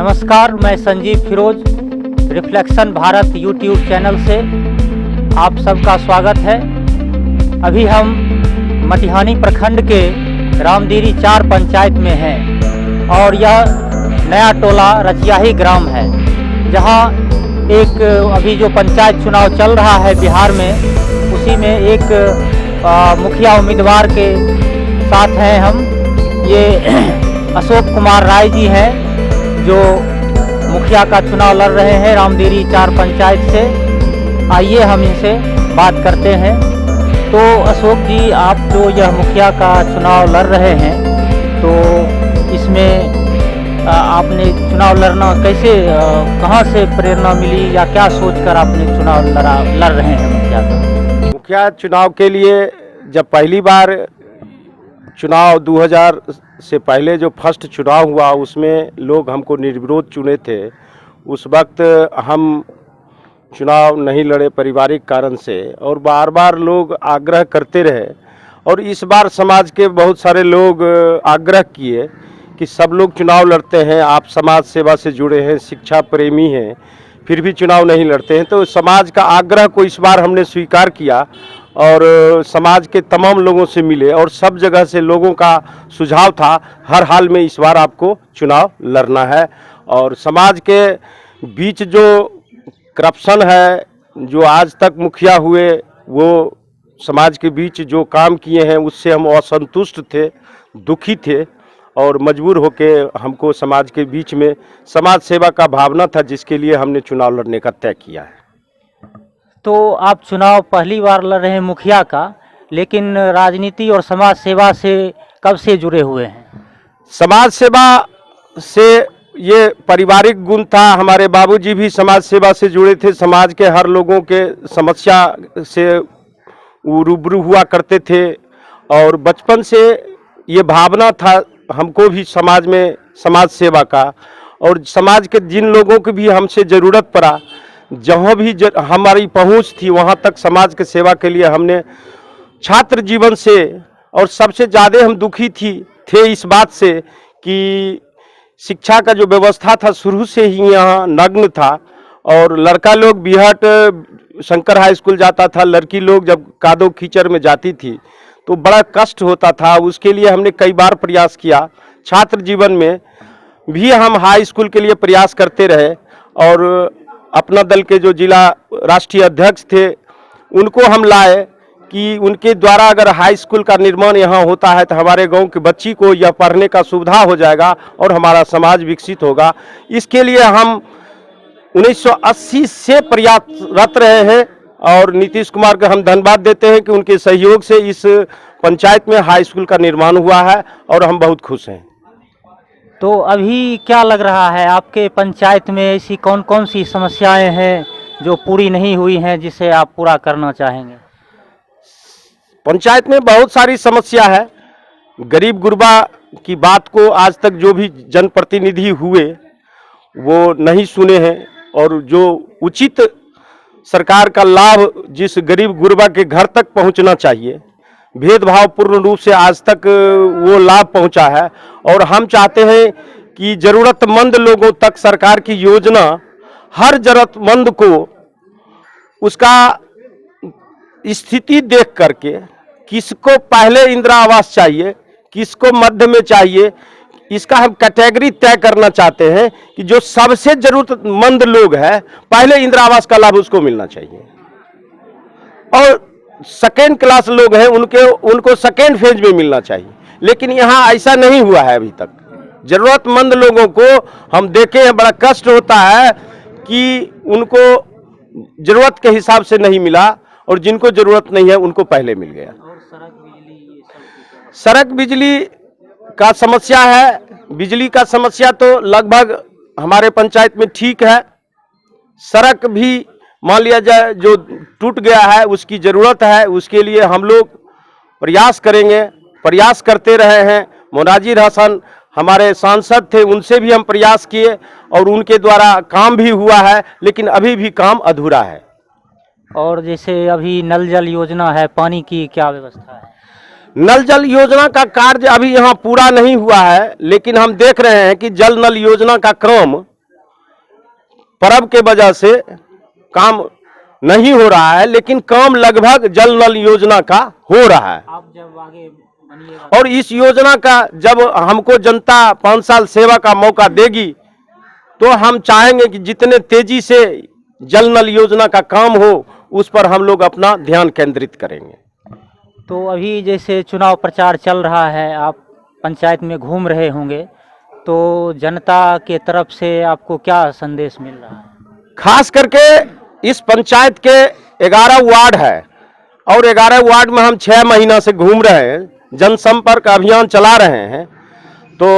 नमस्कार, मैं Sanjeev Firoz reflection Bharat YouTube channel से आप सबका स्वागत है। अभी हम मटिहानी प्रखंड के रामदीरी 4 पंचायत में हैं और यह नया टोला रचियाही ग्राम है, जहां एक अभी जो पंचायत चुनाव चल रहा है बिहार में, उसी में एक मुखिया उम्मीदवार के साथ हैं हम। ये अशोक कुमार राय जी हैं जो मुखिया का चुनाव लड़ रहे हैं रामदीरी 4 पंचायत से। आइए हम इनसे बात करते हैं। तो अशोक जी, आप जो यह मुखिया का चुनाव लड़ रहे हैं, तो इसमें आपने चुनाव लड़ना कैसे, कहां से प्रेरणा मिली या क्या सोचकर आपने चुनाव लड़ रहे हैं मुखिया का? मुखिया चुनाव के लिए जब पहली बार चुनाव 2000 से पहले जो फर्स्ट चुनाव हुआ, उसमें लोग हमको निर्विरोध चुने थे। उस वक्त हम चुनाव नहीं लड़े पारिवारिक कारण से, और बार बार लोग आग्रह करते रहे। और इस बार समाज के बहुत सारे लोग आग्रह किए कि सब लोग चुनाव लड़ते हैं, आप समाज सेवा से जुड़े हैं, शिक्षा प्रेमी हैं, फिर भी चुनाव नहीं लड़ते हैं। तो समाज का आग्रह को इस बार हमने स्वीकार किया और समाज के तमाम लोगों से मिले और सब जगह से लोगों का सुझाव था हर हाल में इस बार आपको चुनाव लड़ना है। और समाज के बीच जो करप्शन है, जो आज तक मुखिया हुए, वो समाज के बीच जो काम किए हैं उससे हम असंतुष्ट थे, दुखी थे, और मजबूर होके हमको समाज के बीच में समाज सेवा का भावना था, जिसके लिए हमने चुनाव लड़ने का तय किया है। तो आप चुनाव पहली बार लड़ रहे हैं मुखिया का, लेकिन राजनीति और समाज सेवा से कब से जुड़े हुए हैं? समाज सेवा से ये पारिवारिक गुण था। हमारे बाबूजी भी समाज सेवा से जुड़े थे, समाज के हर लोगों के समस्या से वो रूबरू हुआ करते थे, और बचपन से ये भावना था हमको भी समाज में समाज सेवा का। और समाज के जिन लोगों की भी हमसे ज़रूरत पड़ा, जहाँ भी हमारी पहुँच थी, वहाँ तक समाज के सेवा के लिए हमने छात्र जीवन से, और सबसे ज़्यादा हम दुखी थे इस बात से कि शिक्षा का जो व्यवस्था था शुरू से ही यहाँ नग्न था। और लड़का लोग बिहट शंकर हाई स्कूल जाता था, लड़की लोग जब कादो कीचड़ में जाती थी तो बड़ा कष्ट होता था। उसके लिए हमने कई बार प्रयास किया। छात्र जीवन में भी हम हाई स्कूल के लिए प्रयास करते रहे, और अपना दल के जो जिला राष्ट्रीय अध्यक्ष थे उनको हम लाए कि उनके द्वारा अगर हाई स्कूल का निर्माण यहाँ होता है तो हमारे गांव की बच्ची को यह पढ़ने का सुविधा हो जाएगा और हमारा समाज विकसित होगा। इसके लिए हम 1980 से प्रयासरत रहे हैं, और नीतीश कुमार का हम धन्यवाद देते हैं कि उनके सहयोग से इस पंचायत में हाई स्कूल का निर्माण हुआ है, और हम बहुत खुश हैं। तो अभी क्या लग रहा है आपके पंचायत में ऐसी कौन कौन सी समस्याएं हैं जो पूरी नहीं हुई हैं, जिसे आप पूरा करना चाहेंगे? पंचायत में बहुत सारी समस्या है। गरीब गुरबा की बात को आज तक जो भी जनप्रतिनिधि हुए वो नहीं सुने हैं, और जो उचित सरकार का लाभ जिस गरीब गुरबा के घर तक पहुंचना चाहिए, भेदभाव पूर्ण रूप से आज तक वो लाभ पहुंचा है। और हम चाहते हैं कि ज़रूरतमंद लोगों तक सरकार की योजना, हर ज़रूरतमंद को उसका स्थिति देख करके, किसको पहले इंदिरा आवास चाहिए, किसको मध्य में चाहिए, इसका हम कैटेगरी तय करना चाहते हैं कि जो सबसे ज़रूरतमंद लोग हैं पहले इंदिरा आवास का लाभ उसको मिलना चाहिए, और सेकेंड क्लास लोग हैं उनको सेकेंड फेज में मिलना चाहिए। लेकिन यहाँ ऐसा नहीं हुआ है अभी तक। ज़रूरतमंद लोगों को हम देखे हैं, बड़ा कष्ट होता है कि उनको ज़रूरत के हिसाब से नहीं मिला, और जिनको ज़रूरत नहीं है उनको पहले मिल गया। और सड़क बिजली का समस्या है। बिजली का समस्या तो लगभग हमारे पंचायत में ठीक है। सड़क भी मान लिया जाए जो टूट गया है, उसकी ज़रूरत है, उसके लिए हम लोग प्रयास करेंगे, प्रयास करते रहे हैं। मोनाजिर हसन हमारे सांसद थे, उनसे भी हम प्रयास किए और उनके द्वारा काम भी हुआ है, लेकिन अभी भी काम अधूरा है। और जैसे अभी नल जल योजना है, पानी की क्या व्यवस्था है? नल जल योजना का कार्य अभी यहाँ पूरा नहीं हुआ है, लेकिन हम देख रहे हैं कि जल नल योजना का क्रम पर्व के वजह से काम नहीं हो रहा है, लेकिन काम लगभग जल नल योजना का हो रहा है। आप जब आगे बनिएगा और इस योजना का जब हमको जनता 5 साल सेवा का मौका देगी तो हम चाहेंगे कि जितने तेजी से जल नल योजना का काम हो उस पर हम लोग अपना ध्यान केंद्रित करेंगे। तो अभी जैसे चुनाव प्रचार चल रहा है, आप पंचायत में घूम रहे होंगे, तो जनता के तरफ से आपको क्या संदेश मिल रहा है? खास करके इस पंचायत के 11 वार्ड है और 11 वार्ड में हम 6 महीना से घूम रहे हैं, जनसंपर्क अभियान चला रहे हैं। तो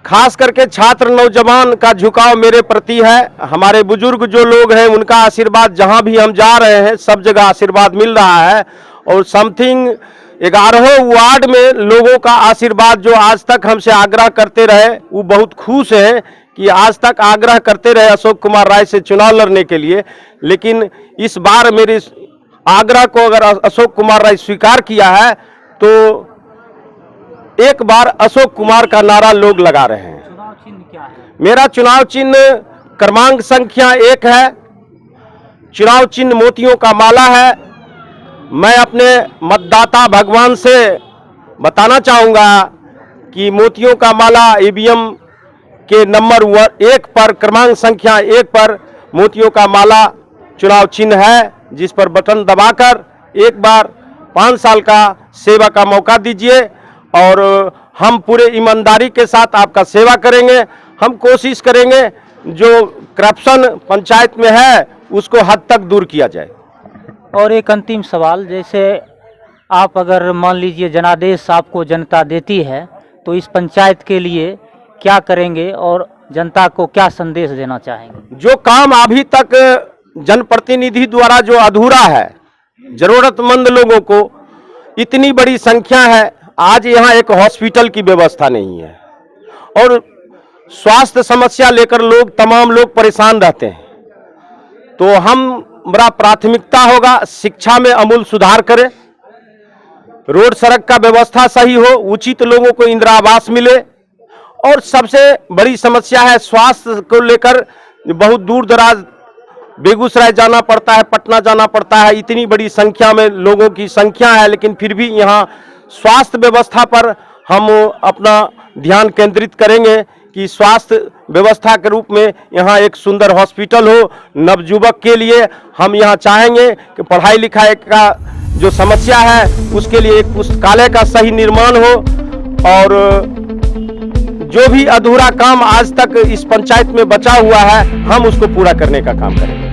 खास करके छात्र नौजवान का झुकाव मेरे प्रति है। हमारे बुजुर्ग जो लोग हैं उनका आशीर्वाद, जहां भी हम जा रहे हैं सब जगह आशीर्वाद मिल रहा है। और समथिंग 11 वार्ड में लोगों का आशीर्वाद जो आज तक हमसे आग्रह करते रहे, वो बहुत खुश हैं कि आज तक आग्रह करते रहे अशोक कुमार राय से चुनाव लड़ने के लिए, लेकिन इस बार मेरे आग्रह को अगर अशोक कुमार राय स्वीकार किया है तो एक बार अशोक कुमार का नारा लोग लगा रहे हैं। चुनाव चिन्ह क्या है? मेरा चुनाव चिन्ह क्रमांक संख्या 1 है। चुनाव चिन्ह मोतियों का माला है। मैं अपने मतदाता भगवान से बताना चाहूँगा कि मोतियों का माला ईवीएम के नंबर 1 पर, क्रमांक संख्या 1 पर मोतियों का माला चुनाव चिन्ह है, जिस पर बटन दबाकर एक बार 5 साल का सेवा का मौका दीजिए और हम पूरे ईमानदारी के साथ आपका सेवा करेंगे। हम कोशिश करेंगे जो करप्शन पंचायत में है उसको हद तक दूर किया जाए। और एक अंतिम सवाल, जैसे आप अगर मान लीजिए जनादेश आपको जनता देती है तो इस पंचायत के लिए क्या करेंगे और जनता को क्या संदेश देना चाहेंगे? जो काम अभी तक जनप्रतिनिधि द्वारा जो अधूरा है, जरूरतमंद लोगों को इतनी बड़ी संख्या है, आज यहाँ एक हॉस्पिटल की व्यवस्था नहीं है और स्वास्थ्य समस्या लेकर तमाम लोग परेशान रहते हैं। तो हमारा प्राथमिकता होगा शिक्षा में अमूल सुधार करें, रोड सड़क का व्यवस्था सही हो, उचित लोगों को इंदिरा आवास मिले और सबसे बड़ी समस्या है स्वास्थ्य को लेकर बहुत दूर दराज बेगूसराय जाना पड़ता है, पटना जाना पड़ता है। इतनी बड़ी संख्या में लोगों की संख्या है, लेकिन फिर भी यहाँ स्वास्थ्य व्यवस्था पर हम अपना ध्यान केंद्रित करेंगे कि स्वास्थ्य व्यवस्था के रूप में यहाँ एक सुंदर हॉस्पिटल हो। नवयुवक के लिए हम यहाँ चाहेंगे कि पढ़ाई लिखाई का जो समस्या है उसके लिए एक पुस्तकालय का सही निर्माण हो और जो भी अधूरा काम आज तक इस पंचायत में बचा हुआ है हम उसको पूरा करने का काम करेंगे।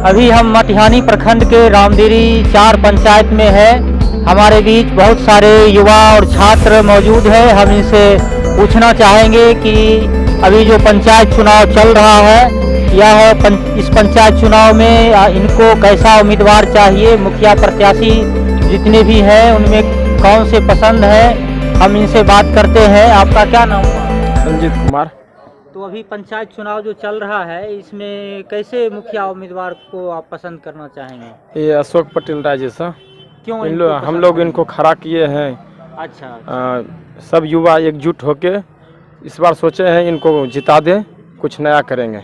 अभी हम मटिहानी प्रखंड के रामदीरी 4 पंचायत में है। हमारे बीच बहुत सारे युवा और छात्र मौजूद हैं। हम इनसे पूछना चाहेंगे कि अभी जो पंचायत चुनाव चल रहा है इस पंचायत चुनाव में इनको कैसा उम्मीदवार चाहिए, मुखिया प्रत्याशी जितने भी हैं उनमें कौन से पसंद है। हम इनसे बात करते हैं। आपका क्या नाम हुआ? संजीत कुमार। तो अभी पंचायत चुनाव जो चल रहा है इसमें कैसे मुखिया उम्मीदवार को आप पसंद करना चाहेंगे? ये अशोक पटेल राय जैसा। क्यों? हम लोग इनको खड़ा किए हैं। अच्छा। सब युवा एकजुट होके इस बार सोचे हैं इनको जिता दें, कुछ नया करेंगे।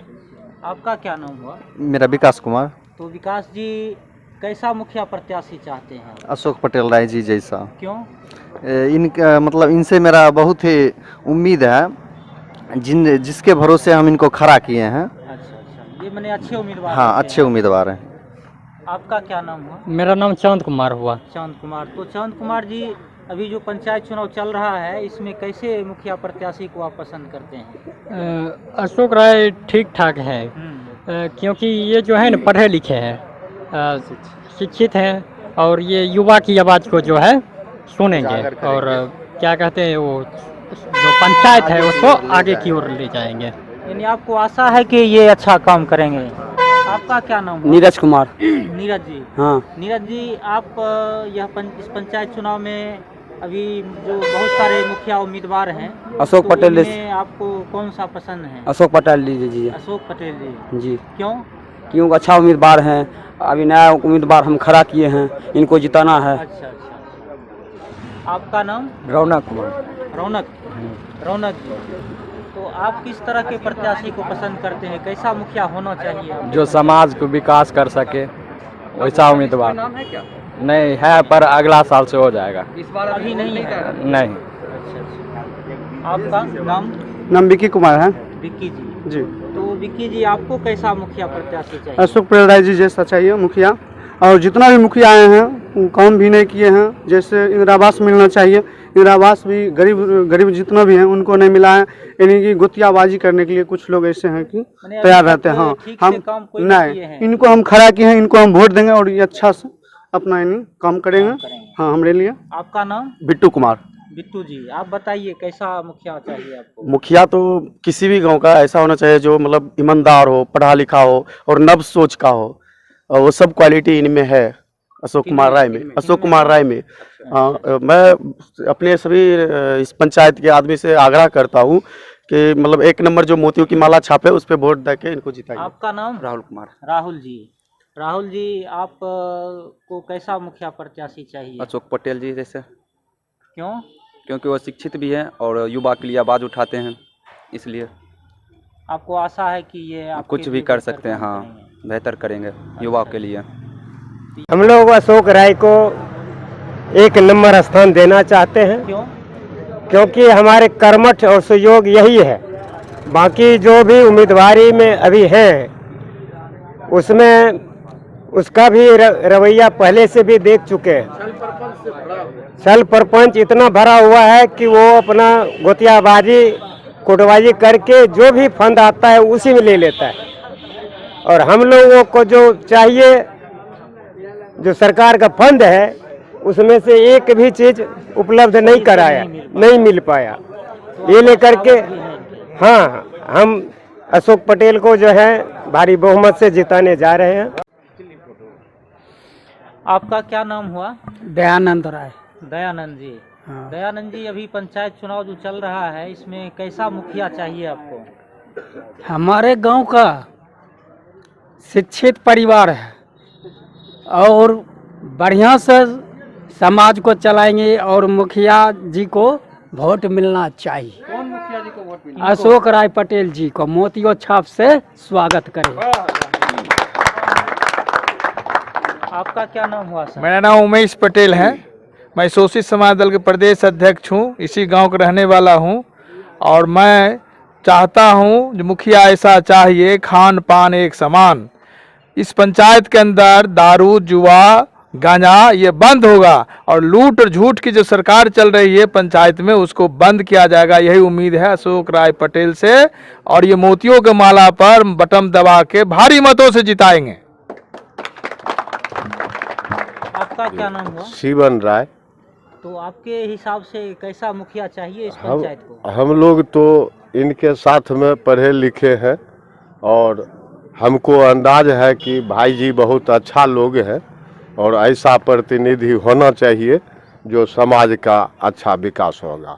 आपका क्या नाम हुआ? मेरा विकास कुमार। तो विकास जी कैसा मुखिया प्रत्याशी चाहते हैं? अशोक पटेल राय जी जैसा। क्यों? इनका मतलब इनसे मेरा बहुत ही उम्मीद है, जिसके भरोसे हम इनको खड़ा किए हैं। अच्छा, ये मैंने अच्छे उम्मीदवार। हाँ, अच्छे उम्मीदवार हैं। आपका क्या नाम हुआ? मेरा नाम चांद कुमार हुआ। चांद कुमार। तो चांद कुमार जी, अभी जो पंचायत चुनाव चल रहा है इसमें कैसे मुखिया प्रत्याशी को आप पसंद करते हैं? अशोक राय ठीक ठाक है, क्योंकि ये जो है ना पढ़े लिखे हैं, शिक्षित हैं और ये युवा की आवाज़ को जो है सुनेंगे और क्या कहते हैं वो जो पंचायत है उसको आगे की ओर ले जाएंगे। यानी आपको आशा है कि ये अच्छा काम करेंगे। आपका क्या नाम हुआ? नीरज कुमार। नीरज जी। हाँ। नीरज जी, आप इस पंचायत चुनाव में अभी जो बहुत सारे मुखिया उम्मीदवार हैं, अशोक पटेल। इनमें आपको कौन सा पसंद है? अशोक पटेल लीजिए। अशोक पटेल जी। जी। क्यों? क्योंकि अच्छा उम्मीदवार हैं, अभी नया उम्मीदवार हम खड़ा किए हैं, इनको जिताना है। अच्छा। आपका नाम? रौनक कुमार। रौनक। रौनक जी, तो आप किस तरह के प्रत्याशी को पसंद करते हैं? कैसा मुखिया होना चाहिए आपको? जो समाज को विकास कर सके वैसा उम्मीदवार। नाम है क्या? नहीं है, पर अगला साल से हो जाएगा। इस बार अभी नहीं है। नहीं। आपका नाम? नाम विक्की कुमार है विक्की जी। जी। तो विक्की जी, आपको कैसा मुखिया प्रत्याशी चाहिए? अशोक प्रेरराय जी जैसा चाहिए मुखिया। और जितना भी मुखिया आए हैं वो काम भी नहीं किए हैं। जैसे इंदिरा आवास मिलना चाहिए, इंदिरा आवास भी गरीब जितना भी हैं उनको नहीं मिला है। यानी कि गोतियाबाजी करने के लिए कुछ लोग ऐसे हैं कि अभी तैयार तक रहते हैं। हाँ, ठीक से हम काम कोई नहीं किए हैं। नहीं, इनको हम खड़ा किए हैं, इनको हम वोट देंगे और ये अच्छा से अपना यानी काम करेंगे। हाँ, हमारे लिए। आपका नाम? बिट्टू कुमार। बिट्टू जी, आप बताइए कैसा मुखिया चाहिए आपको? मुखिया तो किसी भी गांव का ऐसा होना चाहिए जो मतलब ईमानदार हो, पढ़ा लिखा हो और नव सोच का हो, और वो सब क्वालिटी इनमें है अशोक कुमार राय में। अशोक कुमार राय में मैं अपने सभी इस पंचायत के आदमी से आग्रह करता हूँ कि मतलब एक नंबर जो मोतियों की माला छापे उस पर वोट दे के इनको जिताइए। आपका नाम? राहुल कुमार। राहुल जी। राहुल जी, आप को कैसा मुखिया प्रत्याशी चाहिए? अशोक पटेल जी जैसे, क्यों? क्योंकि वो शिक्षित भी हैं और युवा के लिए आवाज़ उठाते हैं, इसलिए आपको आशा है कि ये आपके कुछ भी लिए कर बेहतर सकते हैं। काम हाँ, करेंगे? बेहतर करेंगे युवाओं के लिए। हम लोग अशोक राय को एक नंबर स्थान देना चाहते हैं, क्यों? क्योंकि हमारे कर्मठ और सहयोग यही है। बाकी जो भी उम्मीदवारी में अभी हैं उसमें उसका भी रवैया पहले से भी देख चुके हैं। सल परपंच इतना भरा हुआ है कि वो अपना गोतियाबाजी कोटबाजी करके जो भी फंड आता है उसी में ले लेता है। और हम लोगों को जो चाहिए, जो सरकार का फंड है उसमें से एक भी चीज उपलब्ध नहीं कराया, नहीं मिल पाया। ये लेकर के हाँ, हम अशोक पटेल को जो है भारी बहुमत से जिताने जा रहे हैं। आपका क्या नाम हुआ? दयानंद राय। दयानंद जी। दयानंद जी, अभी पंचायत चुनाव जो चल रहा है इसमें कैसा मुखिया चाहिए आपको? हमारे गांव का शिक्षित परिवार है और बढ़िया से समाज को चलाएंगे और मुखिया जी को वोट मिलना चाहिए। कौन मुखिया जी को वोट मिले? अशोक राय पटेल जी को मोतियों छाप से स्वागत करें। आपका क्या नाम हुआ सर? मेरा नाम उमेश पटेल है। मैं शोषित समाज दल के प्रदेश अध्यक्ष हूँ, इसी गांव का रहने वाला हूँ। और मैं चाहता हूँ जो मुखिया ऐसा चाहिए, खान पान एक समान। इस पंचायत के अंदर दारू, जुआ, गांजा ये बंद होगा और लूट और झूठ की जो सरकार चल रही है पंचायत में उसको बंद किया जाएगा। यही उम्मीद है अशोक राय पटेल से, और ये मोतियों के माला पर बटन दबा के भारी मतों से जिताएंगे। आपका क्या नाम हुआ? शिवन राय। तो आपके हिसाब से कैसा मुखिया चाहिए इस पंचायत को? हम लोग तो इनके साथ में पढ़े लिखे हैं और हमको अंदाज है कि भाई जी बहुत अच्छा लोग हैं और ऐसा प्रतिनिधि होना चाहिए जो समाज का अच्छा विकास होगा।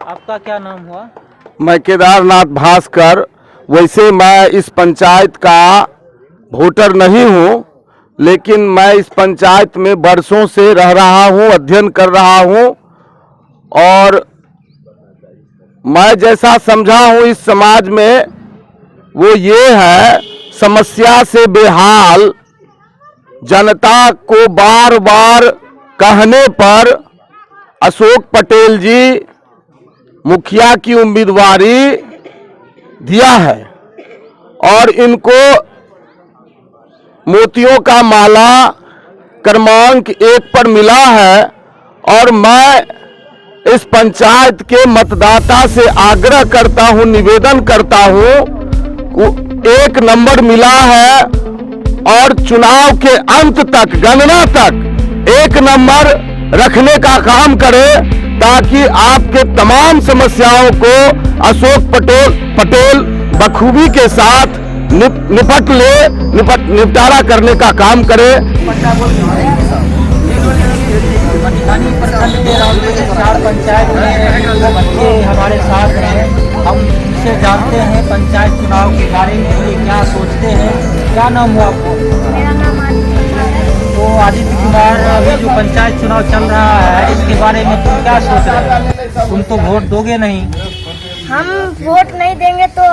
आपका क्या नाम हुआ? मैं केदारनाथ भास्कर। वैसे मैं इस पंचायत का वोटर नहीं हूँ, लेकिन मैं इस पंचायत में वर्षों से रह रहा हूँ, अध्ययन कर रहा हूँ और मैं जैसा समझा हूँ इस समाज में वो ये है, समस्या से बेहाल जनता को बार बार कहने पर अशोक पटेल जी मुखिया की उम्मीदवारी दिया है और इनको मोतियों का माला क्रमांक 1 पर मिला है। और मैं इस पंचायत के मतदाता से आग्रह करता हूं, निवेदन करता हूं, 1 नंबर मिला है और चुनाव के अंत तक, गणना तक 1 नंबर रखने का काम करे ताकि आपके तमाम समस्याओं को अशोक पटेल बखूबी के साथ निपटारा करने का काम करे। मटिहानी प्रखंड के रामपुर 4 पंचायत में बच्चे हमारे साथ हैं। हम इनसे जानते हैं पंचायत चुनाव के बारे में ये क्या सोचते हैं। क्या नाम हुआ आपको? मेरा नाम आदित्य है। तो आदित्य कुमार, अभी जो पंचायत चुनाव चल रहा है इसके बारे में तुम क्या सोच रहे हो? तुम तो वोट दोगे नहीं। हम वोट नहीं देंगे तो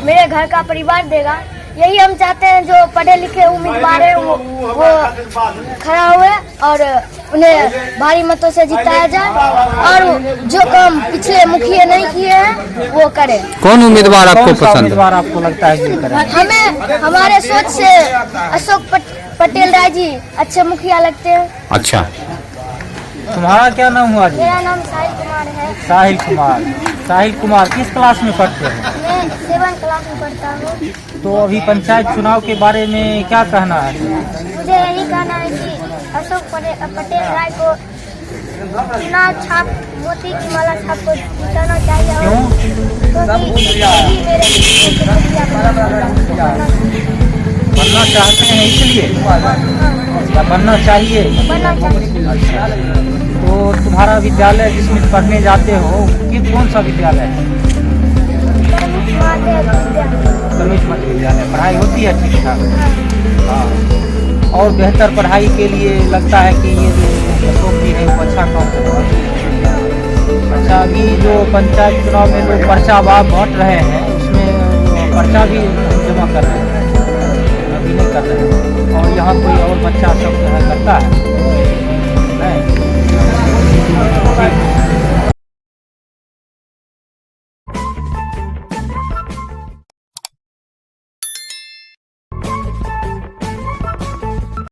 मेरे घर का परिवार देगा। यही हम चाहते हैं जो पढ़े लिखे उम्मीदवार है वो खड़ा हुए और उन्हें भारी मतों से जिताया जाए और जो काम पिछले मुखिया नहीं किए हैं वो करे। कौन उम्मीदवार आपको कौन सा पसंद है? उम्मीदवार आपको लगता है कि करें? हमें हमारे सोच से अशोक पटेल राय जी अच्छे मुखिया लगते हैं। अच्छा, तुम्हारा क्या नाम हुआ जी? मेरा नाम साहिल कुमार है। साहिल कुमार। साहिल कुमार किस क्लास में पढ़ते हैं? मैं 7th क्लास में पढ़ता हूँ। तो अभी पंचायत चुनाव के बारे में क्या कहना है? मुझे यही कहना है कि अशोक पटेल राय को चुनाव छाप मोती की माला छाप को जिताना चाहिए। क्यों? क्योंकि यही मेरे मुखिया बनना चाहते हैं इसलिए या बनना चाहिए? बनना चाहिए। तो तुम्हारा विद्यालय जिसमें पढ़ने जाते हो कौन सा विद्यालय है? सर्विस मध्य विद्यालय। पढ़ाई होती है ठीक ठाक? हाँ। और बेहतर पढ़ाई के लिए लगता है कि ये जो अशोक जी है वो अच्छा काम कर रहे हैं। अच्छा, अभी जो पंचायत चुनाव में लोग पर्चा बांट रहे हैं उसमें पर्चा भी जमा कर रहे हैं, अभी नहीं कर रहे हैं। और यहाँ कोई और बच्चा सब जो है करता है